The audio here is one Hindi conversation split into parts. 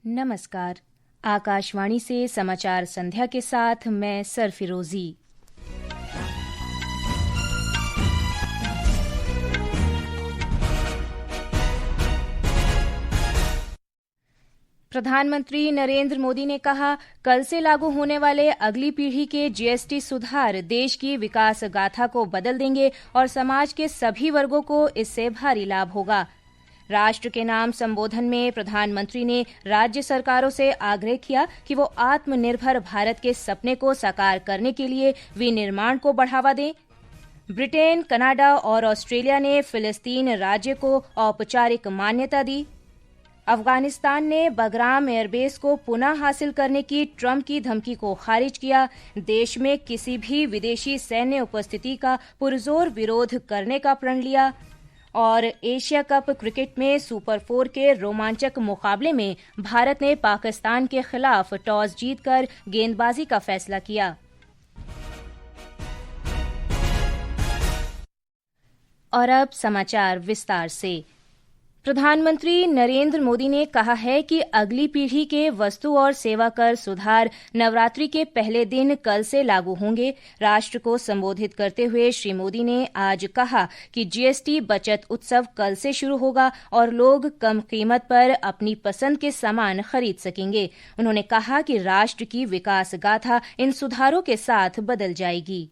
नमस्कार। आकाशवाणी से समाचार संध्या के साथ मैं सरफिरोजी। प्रधानमंत्री नरेंद्र मोदी ने कहा, कल से लागू होने वाले अगली पीढ़ी के जीएसटी सुधार देश की विकास गाथा को बदल देंगे और समाज के सभी वर्गों को इससे भारी लाभ होगा। राष्ट्र के नाम संबोधन में प्रधानमंत्री ने राज्य सरकारों से आग्रह किया कि वो आत्मनिर्भर भारत के सपने को साकार करने के लिए विनिर्माण को बढ़ावा दें। ब्रिटेन, कनाडा और ऑस्ट्रेलिया ने फिलिस्तीन राज्य को औपचारिक मान्यता दी। अफगानिस्तान ने बगराम एयरबेस को पुनः हासिल करने की ट्रंप की धमकी को खारिज किया। देश में किसी भी विदेशी सैन्य उपस्थिति का पुरजोर विरोध करने का प्रण लिया। और एशिया कप क्रिकेट में सुपर 4 के रोमांचक मुकाबले में भारत ने पाकिस्तान के खिलाफ टॉस जीतकर गेंदबाजी का फैसला किया। और अब समाचार विस्तार से। प्रधानमंत्री नरेंद्र मोदी ने कहा है कि अगली पीढ़ी के वस्तु और सेवा कर सुधार नवरात्रि के पहले दिन कल से लागू होंगे। राष्ट्र को संबोधित करते हुए श्री मोदी ने आज कहा कि जीएसटी बचत उत्सव कल से शुरू होगा और लोग कम कीमत पर अपनी पसंद के सामान खरीद सकेंगे। उन्होंने कहा कि राष्ट्र की विकास गाथा इन सुधारों के साथ बदल जाएगी।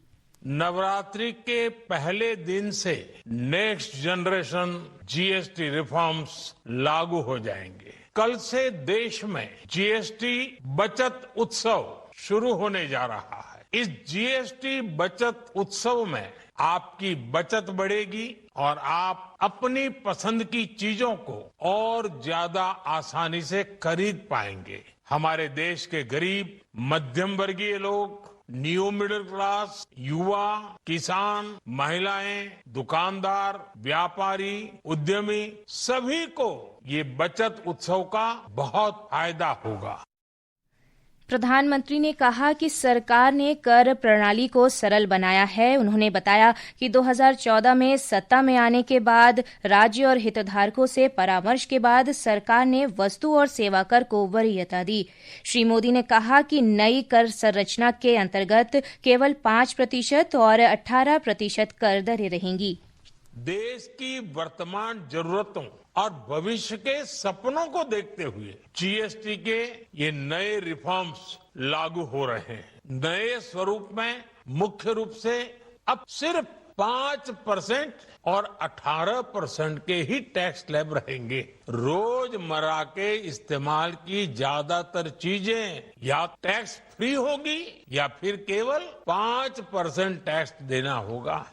नवरात्रि के पहले दिन से नेक्स्ट जनरेशन जीएसटी रिफॉर्म्स लागू हो जाएंगे। कल से देश में जीएसटी बचत उत्सव शुरू होने जा रहा है। इस जीएसटी बचत उत्सव में आपकी बचत बढ़ेगी और आप अपनी पसंद की चीजों को और ज्यादा आसानी से खरीद पाएंगे। हमारे देश के गरीब, मध्यम वर्गीय लोग, न्यू मिडिल क्लास, युवा, किसान, महिलाएं, दुकानदार, व्यापारी, उद्यमी, सभी को ये बचत उत्सव का बहुत फायदा होगा। प्रधानमंत्री ने कहा कि सरकार ने कर प्रणाली को सरल बनाया है। उन्होंने बताया कि 2014 में सत्ता में आने के बाद राज्य और हितधारकों से परामर्श के बाद सरकार ने वस्तु और सेवा कर को वरीयता दी। श्री मोदी ने कहा कि नई कर संरचना के अंतर्गत केवल 5% और 18% कर दरें रहेंगी। देश की वर्तमान जरूरतों और भविष्य के सपनों को देखते हुए जीएसटी के ये नए रिफॉर्म्स लागू हो रहे हैं। नए स्वरूप में मुख्य रूप से अब सिर्फ 5% और 18% के ही टैक्स स्लैब रहेंगे। रोजमर्रा के इस्तेमाल की ज्यादातर चीजें या टैक्स फ्री होगी या फिर केवल 5% टैक्स देना होगा।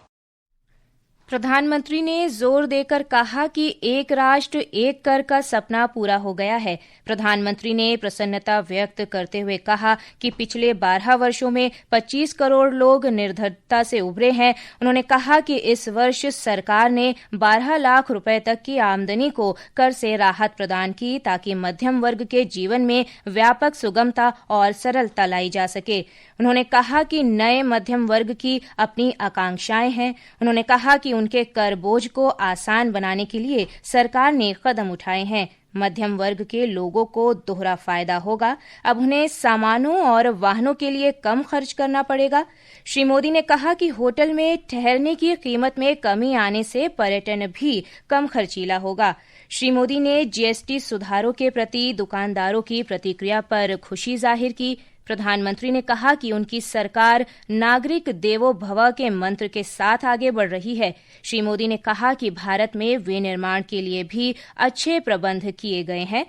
प्रधानमंत्री ने जोर देकर कहा कि एक राष्ट्र एक कर का सपना पूरा हो गया है। प्रधानमंत्री ने प्रसन्नता व्यक्त करते हुए कहा कि पिछले 12 वर्षों में 25 करोड़ लोग निर्धनता से उभरे हैं। उन्होंने कहा कि इस वर्ष सरकार ने 12 लाख रुपए तक की आमदनी को कर से राहत प्रदान की ताकि मध्यम वर्ग के जीवन में व्यापक सुगमता और सरलता लाई जा सके। उन्होंने कहा कि नए मध्यम वर्ग की अपनी आकांक्षाएं हैं। उन्होंने कहा कि उनके कर बोझ को आसान बनाने के लिए सरकार ने कदम उठाए हैं। मध्यम वर्ग के लोगों को दोहरा फायदा होगा। अब उन्हें सामानों और वाहनों के लिए कम खर्च करना पड़ेगा। श्री मोदी ने कहा कि होटल में ठहरने की कीमत में कमी आने से पर्यटन भी कम खर्चीला होगा। श्री मोदी ने जीएसटी सुधारों के प्रति दुकानदारों की प्रतिक्रिया पर खुशी जाहिर की। प्रधानमंत्री ने कहा कि उनकी सरकार नागरिक देवो भव के मंत्र के साथ आगे बढ़ रही है। श्री मोदी ने कहा कि भारत में विनिर्माण के लिए भी अच्छे प्रबंध किए गए हैं।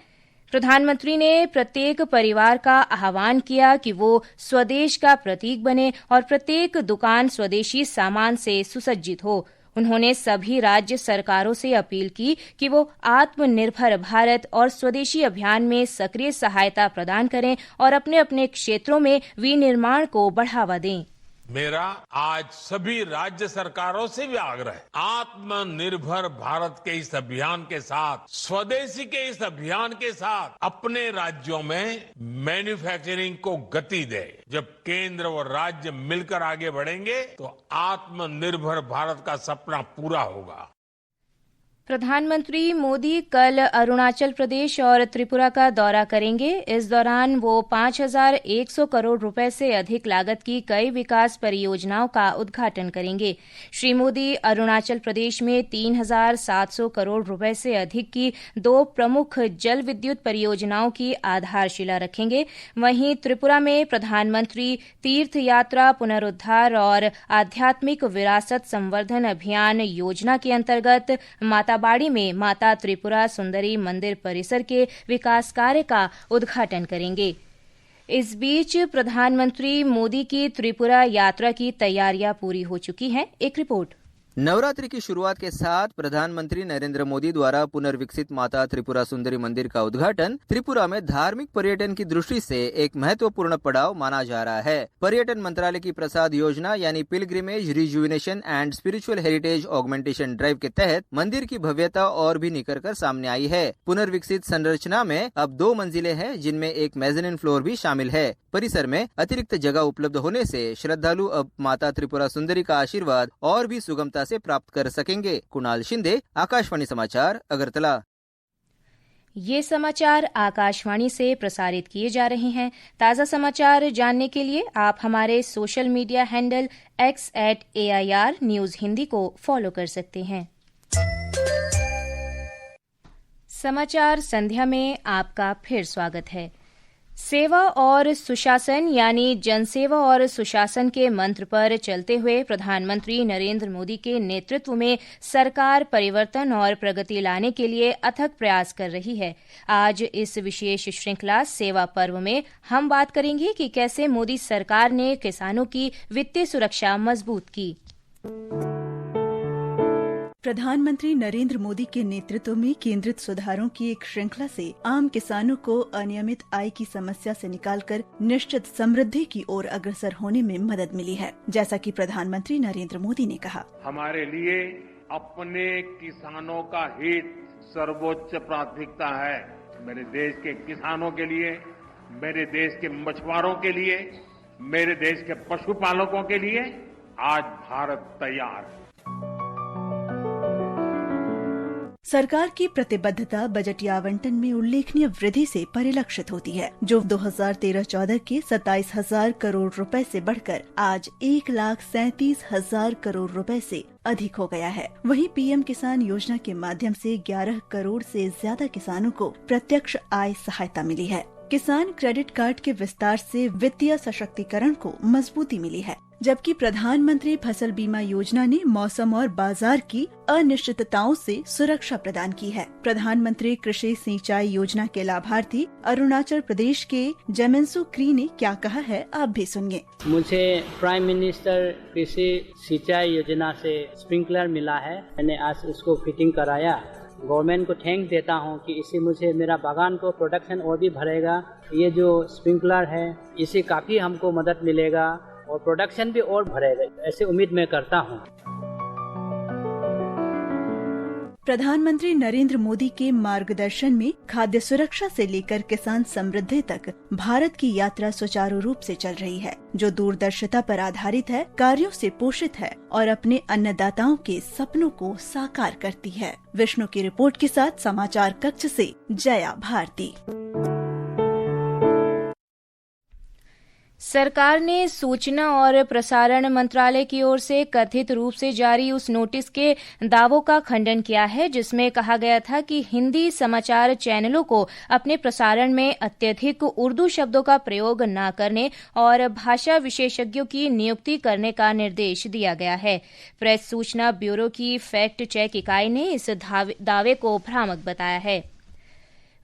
प्रधानमंत्री ने प्रत्येक परिवार का आह्वान किया कि वो स्वदेश का प्रतीक बने और प्रत्येक दुकान स्वदेशी सामान से सुसज्जित हो। उन्होंने सभी राज्य सरकारों से अपील की कि वो आत्मनिर्भर भारत और स्वदेशी अभियान में सक्रिय सहायता प्रदान करें और अपने अपने क्षेत्रों में विनिर्माण को बढ़ावा दें। मेरा आज सभी राज्य सरकारों से भी आग्रह है, आत्मनिर्भर भारत के इस अभियान के साथ, स्वदेशी के इस अभियान के साथ अपने राज्यों में मैन्युफैक्चरिंग को गति दे। जब केंद्र और राज्य मिलकर आगे बढ़ेंगे तो आत्मनिर्भर भारत का सपना पूरा होगा। प्रधानमंत्री मोदी कल अरुणाचल प्रदेश और त्रिपुरा का दौरा करेंगे। इस दौरान वो 5,100 करोड़ रुपए से अधिक लागत की कई विकास परियोजनाओं का उद्घाटन करेंगे। श्री मोदी अरुणाचल प्रदेश में 3,700 करोड़ रुपए से अधिक की 2 प्रमुख जल विद्युत परियोजनाओं की आधारशिला रखेंगे। वहीं त्रिपुरा में प्रधानमंत्री तीर्थ यात्रा पुनरुद्धार और आध्यात्मिक विरासत संवर्धन अभियान योजना के अंतर्गत माताबाड़ी में माता त्रिपुरा सुंदरी मंदिर परिसर के विकास कार्य का उद्घाटन करेंगे। इस बीच प्रधानमंत्री मोदी की त्रिपुरा यात्रा की तैयारियां पूरी हो चुकी हैं। एक रिपोर्ट। नवरात्रि की शुरुआत के साथ प्रधानमंत्री नरेंद्र मोदी द्वारा पुनर्विकसित माता त्रिपुरा सुंदरी मंदिर का उद्घाटन त्रिपुरा में धार्मिक पर्यटन की दृष्टि से एक महत्वपूर्ण पड़ाव माना जा रहा है। पर्यटन मंत्रालय की प्रसाद योजना यानी pilgrimage rejuvenation and spiritual heritage augmentation drive के तहत मंदिर की भव्यता और भी निखर कर सामने आई है। पुनर्विकसित संरचना में अब 2 मंजिलें हैं, जिनमें एक मेज़ानिन फ्लोर भी शामिल है। परिसर में अतिरिक्त जगह उपलब्ध होने से श्रद्धालु अब माता त्रिपुरा सुंदरी का आशीर्वाद और भी सुगमता से प्राप्त कर सकेंगे। कुणाल शिंदे, आकाशवाणी समाचार, अगरतला। ये समाचार आकाशवाणी से प्रसारित किए जा रहे हैं। ताज़ा समाचार जानने के लिए आप हमारे social media handle x@AIR news Hindi को फॉलो कर सकते हैं। समाचार संध्या में आपका फिर स्वागत है। सेवा और सुशासन यानी जनसेवा और सुशासन के मंत्र पर चलते हुए प्रधानमंत्री नरेंद्र मोदी के नेतृत्व में सरकार परिवर्तन और प्रगति लाने के लिए अथक प्रयास कर रही है। आज इस विशेष श्रृंखला सेवा पर्व में हम बात करेंगे कि कैसे मोदी सरकार ने किसानों की वित्तीय सुरक्षा मजबूत की। प्रधानमंत्री नरेंद्र मोदी के नेतृत्व में केंद्रित सुधारों की एक श्रृंखला से आम किसानों को अनियमित आय की समस्या से निकालकर निश्चित समृद्धि की ओर अग्रसर होने में मदद मिली है। जैसा कि प्रधानमंत्री नरेंद्र मोदी ने कहा, हमारे लिए अपने किसानों का हित सर्वोच्च प्राथमिकता है। मेरे देश के किसानों के लिए, मेरे देश के मछुआरों के लिए, मेरे देश के पशुपालकों के लिए आज भारत तैयार है। सरकार की प्रतिबद्धता बजटीय आवंटन में उल्लेखनीय वृद्धि से परिलक्षित होती है, जो 2013-14 के 27,000 करोड़ रुपए से बढ़कर आज 1,37,000 करोड़ रुपए से अधिक हो गया है। वहीं पीएम किसान योजना के माध्यम से 11 करोड़ से ज्यादा किसानों को प्रत्यक्ष आय सहायता मिली है। किसान क्रेडिट कार्ड के विस्तार से वित्तीय सशक्तिकरण को मजबूती मिली है, जबकि प्रधानमंत्री फसल बीमा योजना ने मौसम और बाजार की अनिश्चितताओं से सुरक्षा प्रदान की है। प्रधानमंत्री कृषि सिंचाई योजना के लाभार्थी अरुणाचल प्रदेश के जमेंसु क्री ने क्या कहा है, आप भी सुनिए। मुझे प्राइम मिनिस्टर कृषि सिंचाई योजना से स्प्रिंकलर मिला है। मैंने आज उसको फिटिंग कराया। गवर्नमेंट को थैंक देता हूँ कि इससे मुझे मेरा बागान को प्रोडक्शन और भी भरेगा। ये जो स्प्रिंकलर है इससे काफी हमको मदद मिलेगा और प्रोडक्शन भी और बढ़ेगा, ऐसे उम्मीद मैं करता हूँ। प्रधानमंत्री नरेंद्र मोदी के मार्गदर्शन में खाद्य सुरक्षा से लेकर किसान समृद्धि तक भारत की यात्रा सुचारू रूप से चल रही है, जो दूरदर्शिता पर आधारित है, कार्यों से पोषित है और अपने अन्नदाताओं के सपनों को साकार करती है। विष्णु की रिपोर्ट के साथ समाचार कक्ष से जया भारती। सरकार ने सूचना और प्रसारण मंत्रालय की ओर से कथित रूप से जारी उस नोटिस के दावों का खंडन किया है, जिसमें कहा गया था कि हिंदी समाचार चैनलों को अपने प्रसारण में अत्यधिक उर्दू शब्दों का प्रयोग न करने और भाषा विशेषज्ञों की नियुक्ति करने का निर्देश दिया गया है। प्रेस सूचना ब्यूरो की फैक्ट चेक इकाई ने इस दावे को भ्रामक बताया है।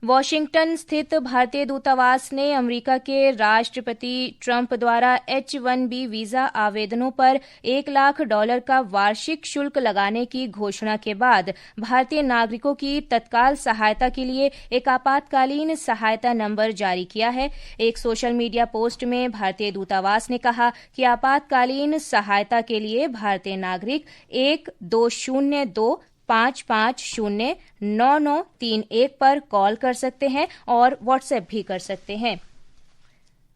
वॉशिंगटन स्थित भारतीय दूतावास ने अमेरिका के राष्ट्रपति ट्रंप द्वारा H-1B वीजा आवेदनों पर $1 लाख का वार्षिक शुल्क लगाने की घोषणा के बाद भारतीय नागरिकों की तत्काल सहायता के लिए एक आपातकालीन सहायता नंबर जारी किया है। एक सोशल मीडिया पोस्ट में भारतीय दूतावास ने कहा कि आपातकालीन सहायता के लिए भारतीय नागरिक 1202-550-9931 पर कॉल कर सकते हैं और व्हाट्सएप भी कर सकते हैं।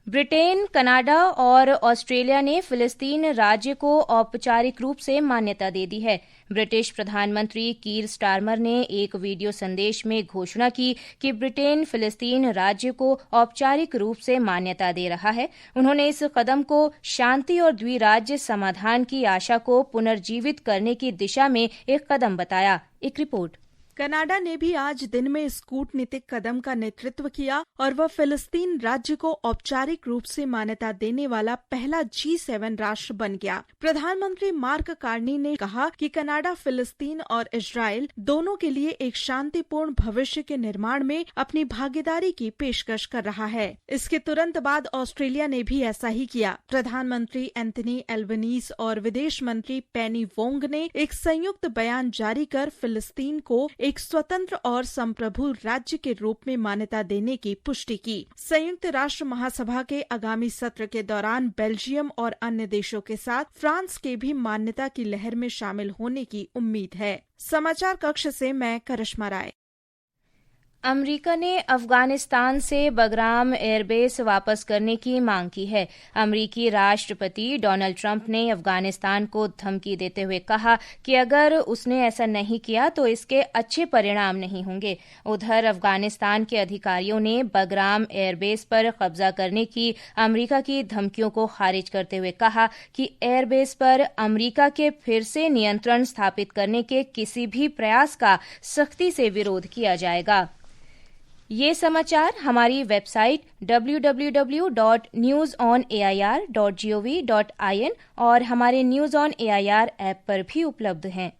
ब्रिटेन, कनाडा और ऑस्ट्रेलिया ने फिलिस्तीन राज्य को औपचारिक रूप से मान्यता दे दी है। ब्रिटिश प्रधानमंत्री कीर स्टारमर ने एक वीडियो संदेश में घोषणा की कि ब्रिटेन फिलिस्तीन राज्य को औपचारिक रूप से मान्यता दे रहा है। उन्होंने इस कदम को शांति और द्विराज्य समाधान की आशा को पुनर्जीवित करने की दिशा में एक कदम बताया। एक रिपोर्ट। कनाडा ने भी आज दिन में इस कूटनीतिक कदम का नेतृत्व किया और वह फिलिस्तीन राज्य को औपचारिक रूप से मान्यता देने वाला पहला G7 राष्ट्र बन गया। प्रधानमंत्री मार्क कार्नी ने कहा कि कनाडा फिलिस्तीन और इजराइल दोनों के लिए एक शांतिपूर्ण भविष्य के निर्माण में अपनी भागीदारी की पेशकश कर रहा है। इसके तुरंत बाद ऑस्ट्रेलिया ने भी ऐसा ही किया। प्रधानमंत्री एंथनी एल्बनीज और विदेश मंत्री पेनी वोंग ने एक संयुक्त बयान जारी कर फिलिस्तीन को एक स्वतंत्र और संप्रभु राज्य के रूप में मान्यता देने की पुष्टि की। संयुक्त राष्ट्र महासभा के आगामी सत्र के दौरान बेल्जियम और अन्य देशों के साथ फ्रांस के भी मान्यता की लहर में शामिल होने की उम्मीद है। समाचार कक्ष से मैं करिश्मा राय। अमेरिका ने अफगानिस्तान से बगराम एयरबेस वापस करने की मांग की है। अमेरिकी राष्ट्रपति डोनाल्ड ट्रंप ने अफगानिस्तान को धमकी देते हुए कहा कि अगर उसने ऐसा नहीं किया तो इसके अच्छे परिणाम नहीं होंगे। उधर अफगानिस्तान के अधिकारियों ने बगराम एयरबेस पर कब्जा करने की अमेरिका की धमकियों को खारिज करते हुए कहा कि एयरबेस पर अमेरिका के फिर से नियंत्रण स्थापित करने के किसी भी प्रयास का सख्ती से विरोध किया जाएगा। ये समाचार हमारी वेबसाइट www.newsonair.gov.in और हमारे न्यूज ऑन एआईआर ऐप पर भी उपलब्ध हैं।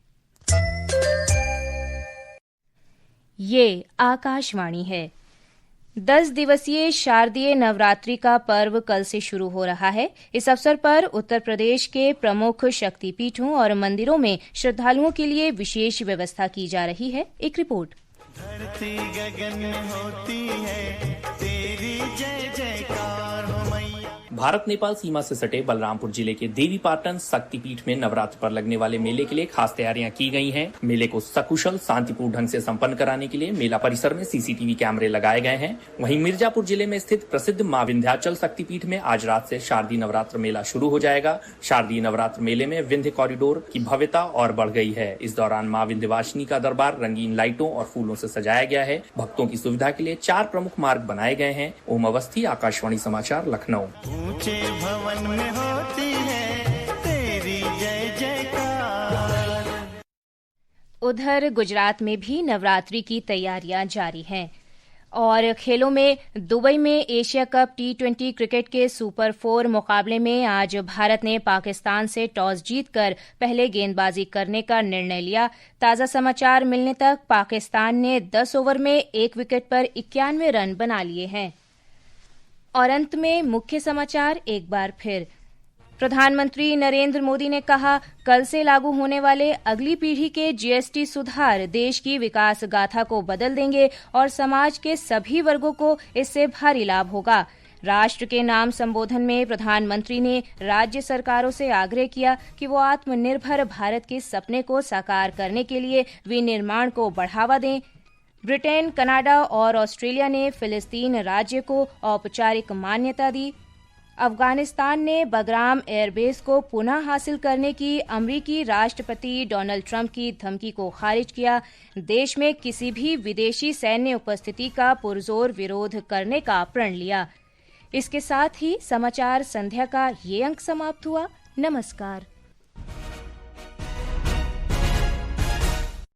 ये आकाशवाणी है। 10 दिवसीय शारदीय नवरात्रि का पर्व कल से शुरू हो रहा है। इस अवसर पर उत्तर प्रदेश के प्रमुख शक्तिपीठों और मंदिरों में श्रद्धालुओं के लिए विशेष व्यवस्था की जा रही है। एक रिपोर्ट। धरती गगन में होती है तेरी जय जयकार हो मैया। भारत नेपाल सीमा से सटे बलरामपुर जिले के देवीपाटन शक्तिपीठ में नवरात्र पर लगने वाले मेले के लिए खास तैयारियां की गई हैं। मेले को सकुशल शांतिपूर्ण ढंग से संपन्न कराने के लिए मेला परिसर में सीसीटीवी कैमरे लगाए गए हैं। वहीं मिर्जापुर जिले में स्थित प्रसिद्ध मां विंध्याचल शक्तिपीठ में आज रात से शारदीय नवरात्र मेला शुरू हो जाएगा। शारदीय नवरात्र मेले में विंध्य कॉरिडोर की भव्यता और बढ़ गई है। इस दौरान मां विंध्यवासिनी का दरबार रंगीन लाइटों और फूलों से सजाया गया है। भक्तों की सुविधा के लिए 4 प्रमुख मार्ग बनाए गए हैं। ओम अवस्थी, आकाशवाणी समाचार, लखनऊ। ऊंचे भवन में होती है तेरी जय जयकार। उधर गुजरात में भी नवरात्रि की तैयारियां जारी हैं। और खेलों में दुबई में एशिया कप T20 क्रिकेट के सुपर 4 मुकाबले में आज भारत ने पाकिस्तान से टॉस जीतकर पहले गेंदबाजी करने का निर्णय लिया। ताजा समाचार मिलने तक पाकिस्तान ने 10 ओवर में 1 विकेट पर 91 रन बना लिए हैं। और अंत में मुख्य समाचार एक बार फिर। प्रधानमंत्री नरेंद्र मोदी ने कहा, कल से लागू होने वाले अगली पीढ़ी के GST सुधार देश की विकास गाथा को बदल देंगे और समाज के सभी वर्गों को इससे भारी लाभ होगा। राष्ट्र के नाम संबोधन में प्रधानमंत्री ने राज्य सरकारों से आग्रह किया कि वो आत्मनिर्भर भारत के सपने को साकार करने के लिए विनिर्माण को बढ़ावा दें। ब्रिटेन, कनाडा और ऑस्ट्रेलिया ने फिलिस्तीन राज्य को औपचारिक मान्यता दी। अफगानिस्तान ने बगराम एयरबेस को पुनः हासिल करने की अमेरिकी राष्ट्रपति डोनाल्ड ट्रंप की धमकी को खारिज किया। देश में किसी भी विदेशी सैन्य उपस्थिति का पुरजोर विरोध करने का प्रण लिया। इसके साथ ही समाचार संध्या का ये अंक समाप्त हुआ। नमस्कार।